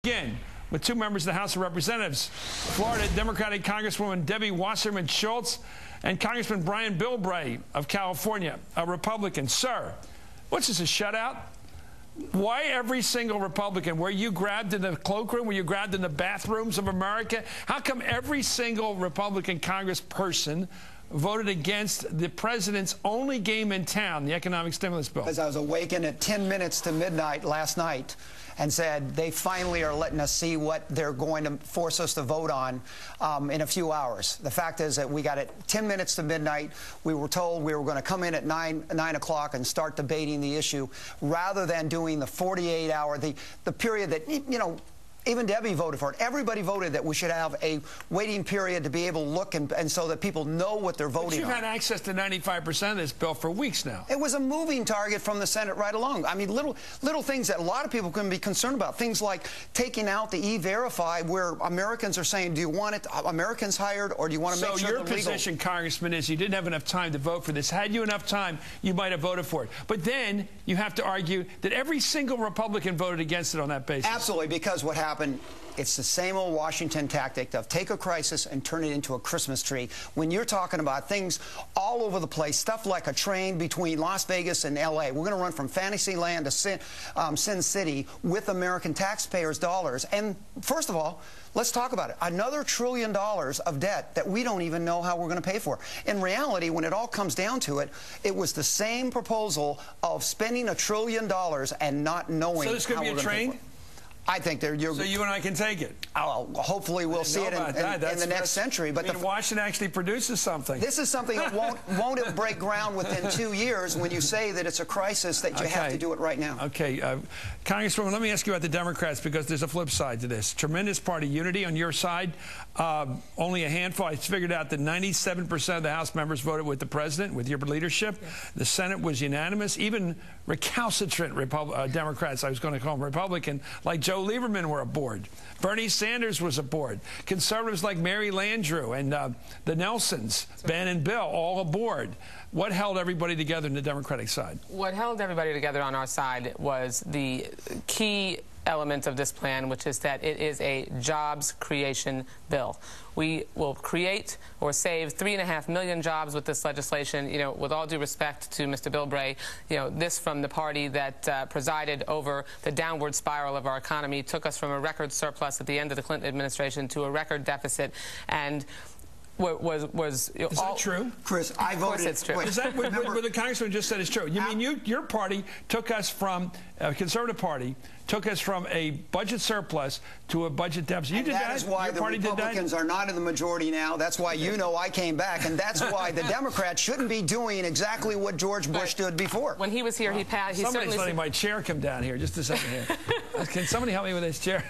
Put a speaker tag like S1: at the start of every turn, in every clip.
S1: Again, with two members of the House of Representatives, Florida Democratic Congresswoman Debbie Wasserman Schultz and Congressman Brian Bilbray of California, a Republican. Sir, what's this, a shutout? Why every single Republican? Were you grabbed in the cloakroom? Were you grabbed in the bathrooms of America? How come every single Republican congressperson voted against the president's only game in town, the economic stimulus bill?
S2: Because I was awakened at 10 minutes to midnight last night and said they finally are letting us see what they're going to force us to vote on in a few hours. The fact is that we got it 10 minutes to midnight. We were told we were going to come in at 9 o'clock and start debating the issue rather than doing the 48-hour, the period that, you know, even Debbie voted for it. Everybody voted that we should have a waiting period to be able to look and so that people know what they're voting on.
S1: But you've had access to 95% of this bill for weeks now.
S2: It was a moving target from the Senate right along. I mean, little things that a lot of people can be concerned about. Things like taking out the E-Verify, where Americans are saying, do you want it Americans hired, or do you want to make sure
S1: your position, Congressman, is you didn't have enough time to vote for this. Had you enough time, you might have voted for it. But then you have to argue that every single Republican voted against it on that basis.
S2: Absolutely, because what happened, it's the same old Washington tactic of take a crisis and turn it into a Christmas tree. When you're talking about things all over the place, stuff like a train between Las Vegas and L.A. We're going to run from Fantasyland to Sin City with American taxpayers' dollars. And first of all, let's talk about it. Another $1 trillion of debt that we don't even know how we're going to pay for. In reality, when it all comes down to it, it was the same proposal of spending $1 trillion and not knowing
S1: so this could
S2: how
S1: be a
S2: we're going to pay for it. I think so you
S1: and I can take it.
S2: Oh, hopefully we'll see it in the next century. But
S1: Washington actually produces something.
S2: This is something that won't break ground within 2 years when you say that it's a crisis that you have to do it right now.
S1: Okay. Congresswoman, let me ask you about the Democrats, because there's a flip side to this. Tremendous party unity on your side. Only a handful. I figured out that 97% of the House members voted with the president, with your leadership. Yeah. The Senate was unanimous. Even recalcitrant Democrats, I was going to call them Republican, like Joe Lieberman were aboard. Bernie Sanders was aboard. Conservatives like Mary Landrieu and the Nelsons, Ben and Bill, all aboard. What held everybody together on the Democratic side?
S3: What held everybody together on our side was the key element of this plan, which is that it is a jobs creation bill. We will create or save 3.5 million jobs with this legislation. You know, with all due respect to Mr. Bilbray, you know, this from the party that presided over the downward spiral of our economy, took us from a record surplus at the end of the Clinton administration to a record deficit, and is that
S1: true?
S2: Chris, I voted.
S3: Of course it's true.
S1: Is that what the congressman just said is true? You mean your party took us from, conservative party, took us from a budget surplus to a budget deficit. You did that?
S2: That is why the Republicans are not in the majority now. That's why I came back. And that's why the Democrats shouldn't be doing exactly what George Bush did before.
S3: When he was here, he
S1: Somebody's letting my chair come down here. Just a second here. Can somebody help me with this chair?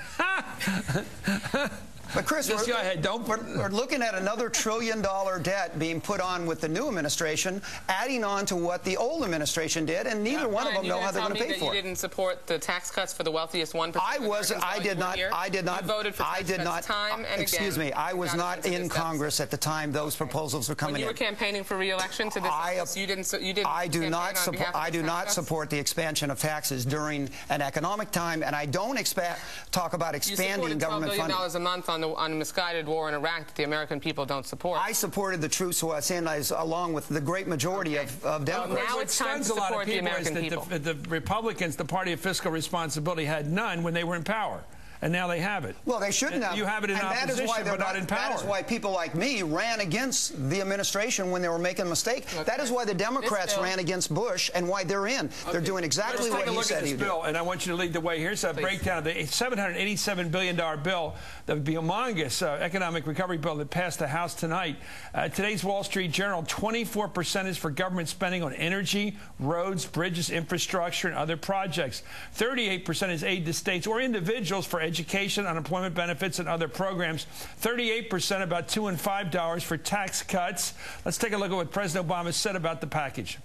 S2: But Chris,
S1: just go ahead.
S2: We're looking at another $1 trillion debt being put on with the new administration, adding on to what the old administration did, and neither one of them know how they're going to pay for it.
S3: You didn't support the tax cuts for the wealthiest 1%.
S2: I did not.
S3: You voted for tax cuts time and
S2: excuse
S3: again.
S2: me. I was not in Congress at the time those proposals were coming in.
S3: When you were campaigning for re-election to this office, you didn't.
S2: I do not support the expansion of taxes during an economic time, and I don't talk about expanding government funding.
S3: $12 billion a month on a misguided war in Iraq that the American people don't support.
S2: I supported the troops who I sent, along with the great majority of Democrats.
S3: Well, now it's time to support the American people.
S1: The Republicans, the party of fiscal responsibility, had none when they were in power. And now they have it.
S2: Well, they shouldn't have.
S1: You have it in opposition, but not in power.
S2: That is why people like me ran against the administration when they were making a mistake. Okay. That is why the Democrats ran against Bush and why they're in. Okay. They're doing exactly what he said he'd do. Bill,
S1: and I want you to lead the way. Here's a breakdown of the $787 billion bill, the humongous economic recovery bill that passed the House tonight. Today's Wall Street Journal, 24% is for government spending on energy, roads, bridges, infrastructure, and other projects. 38% is aid to states or individuals for education, unemployment benefits, and other programs. 38%, about $2 and $5 for tax cuts. Let's take a look at what President Obama said about the package.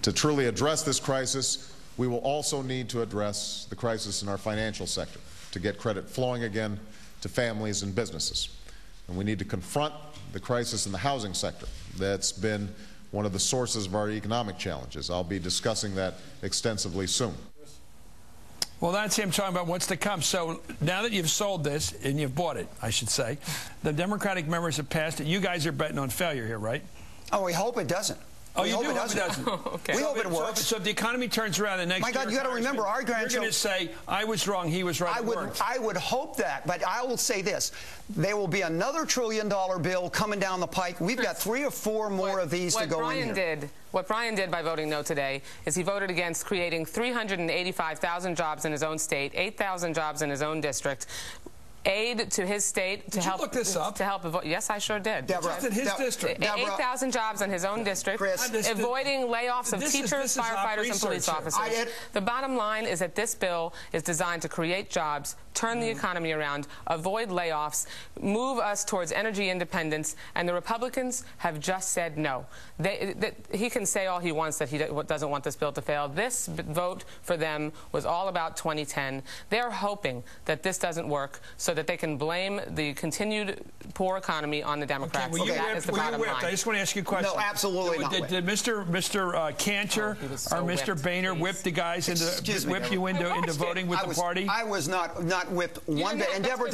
S4: To truly address this crisis, we will also need to address the crisis in our financial sector to get credit flowing again to families and businesses. And we need to confront the crisis in the housing sector that's been one of the sources of our economic challenges. I'll be discussing that extensively soon.
S1: Well, that's him talking about what's to come. So now that you've sold this, and you've bought it, I should say, the Democratic members have passed it. You guys are betting on failure here, right?
S2: Oh, we hope it doesn't.
S1: Oh, you do hope it doesn't?
S3: Okay.
S2: We hope it works.
S1: So if the economy turns around the next year...
S2: My God, you got to remember, our grandchildren...
S1: You're going to say, I was wrong, he was right.
S2: I would hope that, but I will say this. There will be another $1 trillion bill coming down the pike. We've got 3 or 4 more of these to go in here.
S3: What Brian did by voting no today is he voted against creating 385,000 jobs in his own state, 8,000 jobs in his own district, aid to his state to help.
S1: Did you look this up?
S3: To help avoid. Yes, I sure did.
S2: Deborah,
S1: just in his district.
S3: 8,000 jobs in his own district, avoiding layoffs of teachers, firefighters, and police officers. The bottom line is that this bill is designed to create jobs, turn the economy around, avoid layoffs, move us towards energy independence, and the Republicans have just said no. He can say all he wants that he doesn't want this bill to fail. This vote for them was all about 2010. They're hoping that this doesn't work so that they can blame the continued poor economy on the Democrats.
S1: Okay,
S3: that is the bottom line.
S1: I just want to ask you a question.
S2: No, absolutely not.
S1: Did Mr. Cantor or Mr. Boehner whip the guys into voting with the party?
S2: I was not whipped one bit. And Deborah,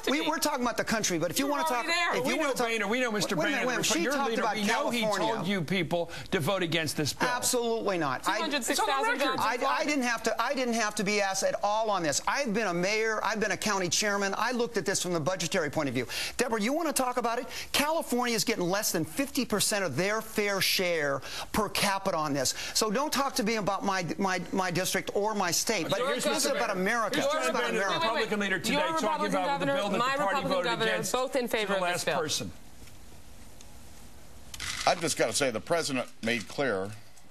S2: we're talking about the country, but if you want to talk,
S1: we know Mr. Boehner.
S2: She talked about
S1: we know he told you people to vote against this bill.
S2: Absolutely not.
S3: 206,000 jobs.
S2: I didn't have to be asked at all on this. I've been a mayor. I've been a county chairman. I looked at this from the budgetary point of view. Deborah, you want to talk about it? California is getting less than 50% of their fair share per capita on this. So don't talk to me about my district or my state. But this is about America.
S1: This is about America. Republican leader today talking about the bill that the party voted against.
S3: Both in favor
S1: of
S3: this
S1: last
S3: bill.
S1: person.
S5: I've just got to say the president made clear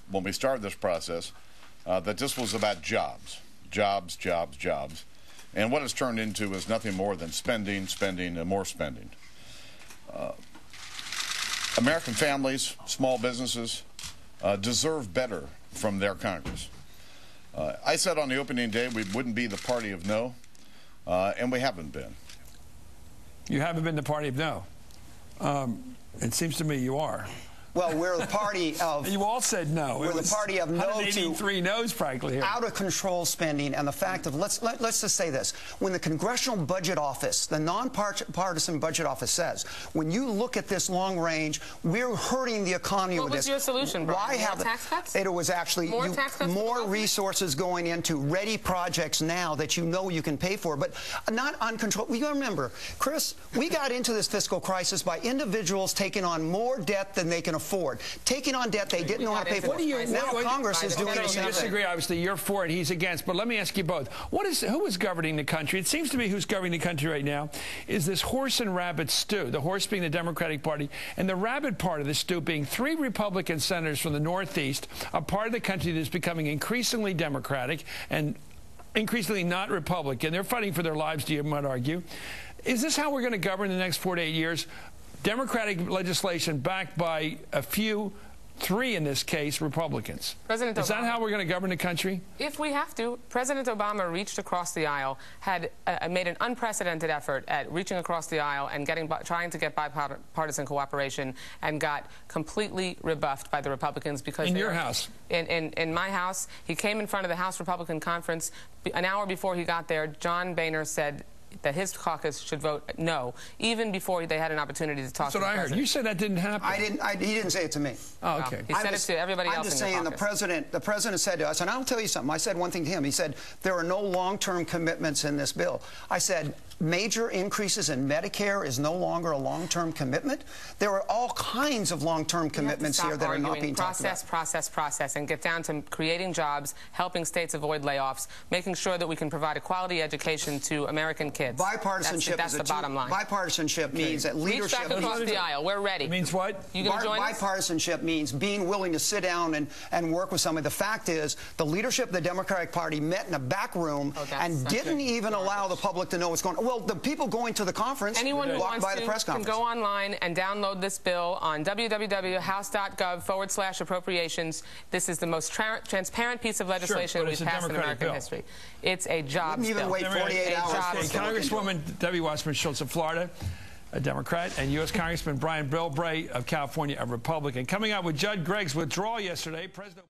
S5: when we started this process that this was about jobs, jobs, jobs, jobs. And what it's turned into is nothing more than spending, spending, and more spending. American families, small businesses, deserve better from their Congress. I said on the opening day we wouldn't be the party of no, and we haven't been.
S1: You haven't been the party of no. It seems to me you are.
S2: Well, we're the party of...
S1: You all said no.
S2: We're the party of no to
S1: 183 no's practically here.
S2: Out-of-control spending, and the fact of... Let's just say this. When the Congressional Budget Office, the nonpartisan Budget Office says, when you look at this long range, we're hurting the economy with this.
S3: What was your solution, Brian?
S2: Why have
S3: tax cuts?
S2: It was actually more resources going into ready projects now that you know you can pay for, but not uncontrolled. You remember, Chris, we got into this fiscal crisis by individuals taking on more debt than they can afford, taking on debt they didn't know how to pay for. Now Congress is doing the same thing.
S1: I disagree. Obviously, you're for it. He's against. But let me ask you both. Who is governing the country? It seems to me who's governing the country right now is this horse and rabbit stew. The horse being the Democratic Party, and the rabbit part of the stew being 3 Republican senators from the Northeast, a part of the country that is becoming increasingly Democratic and increasingly not Republican. They're fighting for their lives, you might argue. Is this how we're going to govern the next 4 to 8 years? Democratic legislation backed by a few, 3 in this case, Republicans. Is that how we're going to govern the country?
S3: If we have to. President Obama reached across the aisle, had made an unprecedented effort at reaching across the aisle and trying to get bipartisan cooperation, and got completely rebuffed by the Republicans because
S1: in your house.
S3: In my house, he came in front of the House Republican Conference. An hour before he got there, John Boehner said that his caucus should vote no, even before they had an opportunity to talk to the president.
S1: That's what I heard. You said that didn't happen.
S2: He didn't say it to me.
S1: Oh, okay.
S3: He said it to everybody else.
S2: I'm just
S3: in
S2: saying the president said to us, and I'll tell you something. I said one thing to him. He said, there are no long-term commitments in this bill. I said, major increases in Medicare is no longer a long-term commitment. There are all kinds of long-term commitments here that are not being talked about.
S3: Process, and get down to creating jobs, helping states avoid layoffs, making sure that we can provide a quality education to American kids.
S2: Bipartisanship
S3: that's the bottom line.
S2: Bipartisanship means that leadership...
S3: Reach back across the aisle. We're ready.
S1: It means what?
S3: You going to join us?
S2: Bipartisanship means being willing to sit down and work with somebody. The fact is, the leadership of the Democratic Party met in a back room and didn't even allow the public to know what's going on. Well, the people going to the conference walked by the press conference.
S3: Can go online and download this bill on www.house.gov/appropriations. This is the most transparent piece of legislation we've passed in American history. It's a jobs bill.
S2: Didn't even wait 48 hours.
S1: Congresswoman Debbie Wasserman Schultz of Florida. a Democrat, and U.S. Congressman Brian Bilbray of California, a Republican. Coming out with Judd Gregg's withdrawal yesterday, President